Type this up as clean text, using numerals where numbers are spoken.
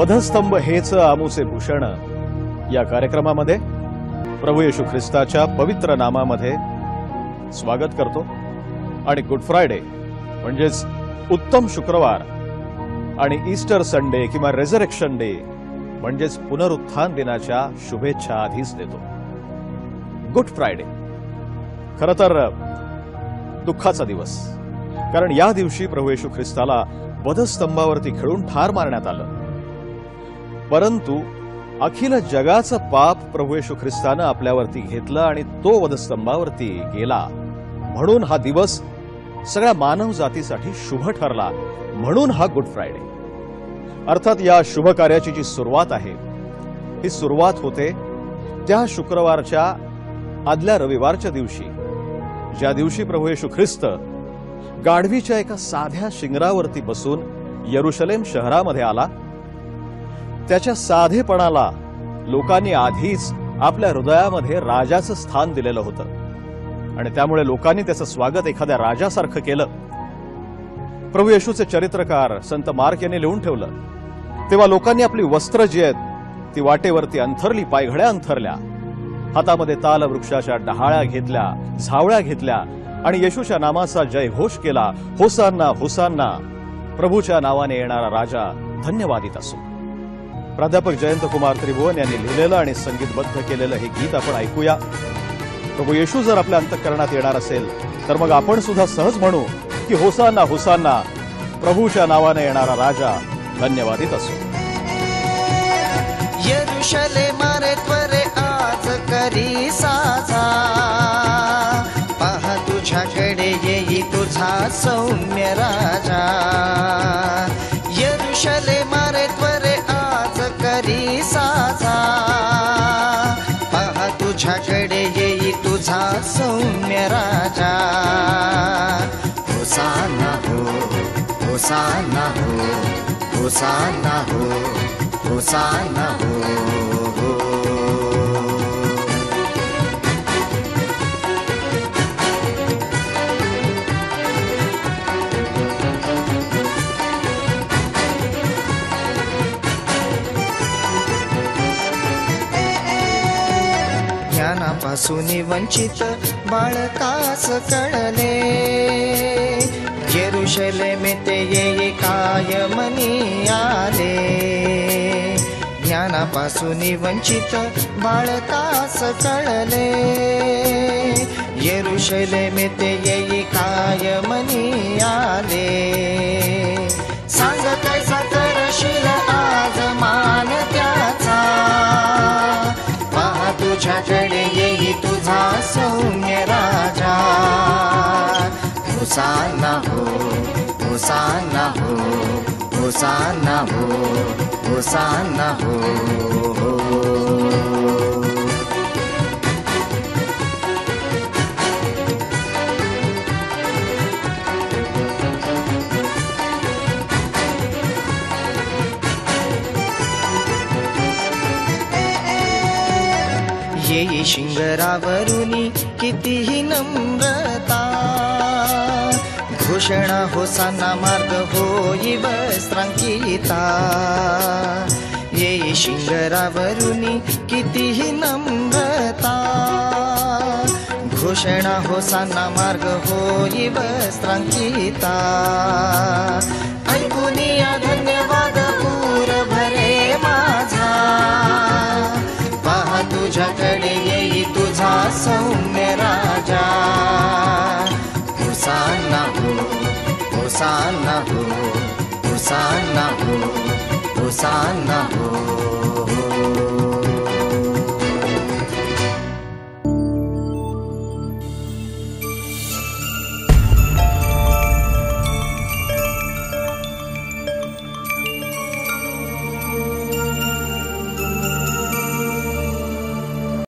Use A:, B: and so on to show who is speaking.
A: वधस्तंभ हेच आमुचे भूषण या कार्यक्रमामध्ये प्रभू येशू ख्रिस्ताच्या पवित्र नामामध्ये स्वागत करतो आणि गुड फ्रायडे म्हणजेच उत्तम शुक्रवार आणि ईस्टर संडे किंवा रेझरेक्शन डे म्हणजेच पुनरुत्थान दिनाच्या शुभेच्छा आधीच देतो। गुड फ्रायडे खरं तर दुःखाचा दिवस, कारण या दिवशी प्रभू येशू ख्रिस्ताला वधस्तंभावरती खिळून ठार मारण्यात आलं। परंतु अखिल जगाचं पाप प्रभू येशू ख्रिस्तानं आपल्यावरती घेतलं आणि तो वधस्तंभावरती गेला, म्हणून हा दिवस सगळ्या मानव जातीसाठी शुभ ठरला, म्हणून हा गुड फ्रायडे। अर्थात या शुभ कार्याची जी सुरुवात आहे ही सुरुवात होते त्या शुक्रवारच्या आदल्या रविवारच्या दिवशी, ज्या दिवशी प्रभू येशू ख्रिस्त गाढवीच्या एका साध्या शिंगरावरती बसून यरुशलेम शहरामध्ये आला। त्याच्या साधेपणाला लोकांनी आधीच आपल्या हृदयामध्ये राजाचं स्थान दिलेलं होतं आणि त्यामुळे लोकांनी त्याचं स्वागत एखाद्या राजासारखं केलं। प्रभू येशूचे चरित्रकार संत मार्क यांनी लिहून ठेवलं, तेव्हा लोकांनी आपली वस्त्र जी आहेत ती वाटेवरती अंथरली, पायघड्या अंथरल्या, हातामध्ये ताल वृक्षाच्या डहाळ्या घेतल्या, झावळ्या घेतल्या आणि येशूच्या नामाचा जयघोष केला, होसान्ना होसान्ना, प्रभूच्या नावाने येणारा राजा धन्यवादित असो। प्राध्यापक जयंत कुमार त्रिभुवन यांनी लिहिलेलं आणि संगीतबद्ध केलेलं हे गीत आपण ऐकूया। प्रभू येशू जर आपल्या अंतःकरणात येणार असेल तर मग आपण सुद्धा सहज म्हणू की होसान्ना होसान्ना, प्रभूच्या नावाने येणारा राजा धन्यवादित असो।
B: यरुशलेमारे त्वरे आज करी साजा, पहा तुझ्याकडे येई तुझा सौम्य राजा। यरुशलेमारे त्वरे आज करी साजा, पहा तुझ्याकडे येई तुझा सौम्य राजा। होसाना हो, होसाना हो, होसाना हो, होसाना हो। ज्ञानापासून वंचित बाळकास कळले, यरुशलेमे ते ये कायमनी आले। ज्ञानापासून वंचित बाळकास कळले, यरुशलेमे ते ये कायमनी आले। सांग कैसा करशील आज मान त्याचा, पहा तुझ्याकडे येई तुझा सौम्य राजा। होसाना हो, होसाना हो, होसाना हो, होसाना हो। येई शिंगरावरुनी कितीही नम्रता, घोषणा होसाना मार्ग होई वस्त्रांकिता। येई शिंगरावरुनी कितीही नम्रता, घोषणा होसाना मार्ग होई वस्त्रांकिता। ऐकूनिया धन्यवाद पूर भरे माझा, पहा तुझ्याकडे येई तुझा सौम्य राजा। होसाना हो, होसाना हो, होसाना हो, होसाना हो।